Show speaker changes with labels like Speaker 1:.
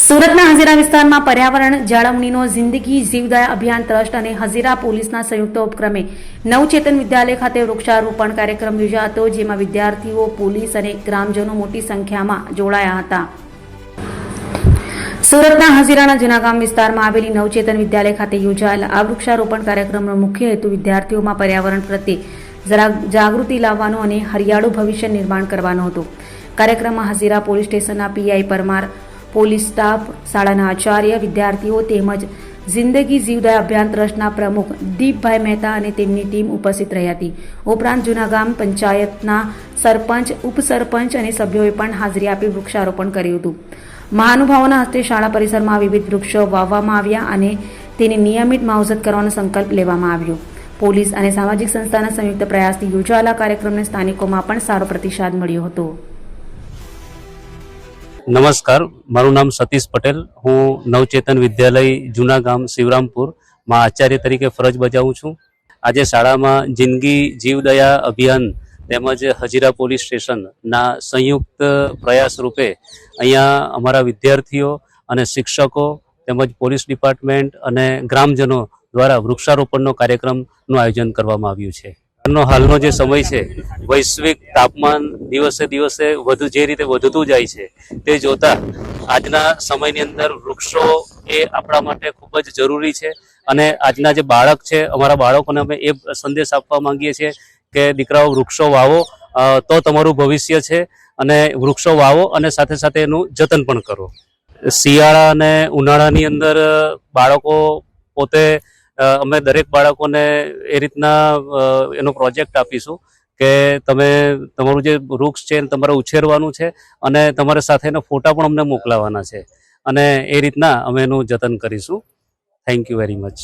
Speaker 1: સુરતના હજીરા વિસ્તારમાં પર્યાવરણ જાળવણીનો જિંદગી જીવદયા અભિયાન ટ્રસ્ટ અને હજીરા પોલીસના સંયુક્ત ઉપક્રમે નવચેતન વિદ્યાલય ખાતે વૃક્ષારોપણ કાર્યક્રમ યોજાયો હતો, જેમાં વિદ્યાર્થીઓ, પોલીસ અને ગ્રામજનો મોટી સંખ્યામાં જોડાયા હતા. સુરતના હજીરાના જૂનાગામ વિસ્તારમાં આવેલી નવચેતન વિદ્યાલય ખાતે યોજાયેલા આ વૃક્ષારોપણ કાર્યક્રમનો મુખ્ય હેતુ વિદ્યાર્થીઓમાં પર્યાવરણ પ્રત્યે જાગૃતિ લાવવાનો અને હરિયાળું ભવિષ્ય નિર્માણ કરવાનો હતો. કાર્યક્રમમાં હજીરા પોલીસ સ્ટેશનના પીઆઈ પરમાર, પોલીસ સ્ટાફ, શાળાના આચાર્ય, વિદ્યાર્થીઓ તેમજ જિંદગી જીવદયા અભિયાન ટ્રસ્ટના પ્રમુખ દીપભાઈ મહેતા અને તેમની ટીમ ઉપસ્થિત રહી હતી. ઉપરાંત જૂનાગામ પંચાયતના સરપંચ, ઉપસરપંચ અને સભ્યોએ પણ હાજરી આપી વૃક્ષારોપણ કર્યું હતું. મહાનુભાવોના હસ્તે શાળા પરિસરમાં વિવિધ વૃક્ષો વાવવામાં આવ્યા અને તેની નિયમિત માવજત કરવાનો સંકલ્પ લેવામાં આવ્યો. પોલીસ અને સામાજિક સંસ્થાના સંયુક્ત પ્રયાસથી યોજાયેલા કાર્યક્રમને સ્થાનિકોમાં પણ સારો પ્રતિસાદ મળ્યો હતો.
Speaker 2: નમસ્કાર, મારું નામ સતીશ પટેલ. હું નવચેતન વિદ્યાલય જૂનાગામ શિવરામપુરમાં આચાર્ય તરીકે ફરજ બજાવું છું. આજે શાળામાં જિંદગી જીવદયા અભિયાન તેમજ હજીરા પોલીસ સ્ટેશનના સંયુક્ત પ્રયાસ રૂપે અહીંયા અમારા વિદ્યાર્થીઓ અને શિક્ષકો તેમજ પોલીસ ડિપાર્ટમેન્ટ અને ગ્રામજનો દ્વારા વૃક્ષારોપણનો કાર્યક્રમનું આયોજન કરવામાં આવ્યું છે. હાલનો જે સમય છે, વૈશ્વિક તાપમાન દિવસે દિવસે જે રીતે વધતું જાય છે, તે જોતા આજના સમયની અંદર વૃક્ષો એ આપણા માટે ખૂબ જ જરૂરી છે. અને આજના જે બાળક છે, અમારા બાળકોને અમે એ સંદેશ આપવા માંગીએ છીએ કે દીકરાઓ, વૃક્ષો વાવો તો તમારું ભવિષ્ય છે, અને વૃક્ષો વાવો અને સાથે સાથે એનું જતન પણ કરો. શિયાળા અને ઉનાળાની અંદર બાળકો પોતે અમે દરેક બાળકોને એ રીતના એનો પ્રોજેક્ટ આપીશું કે તમે તમારું જે વૃક્ષ છે તમારે ઉછેરવાનું છે અને તમારે સાથે એના ફોટા પણ અમને મોકલાવાના છે, અને એ રીતના અમે એનું જતન કરીશું. Thank you very much.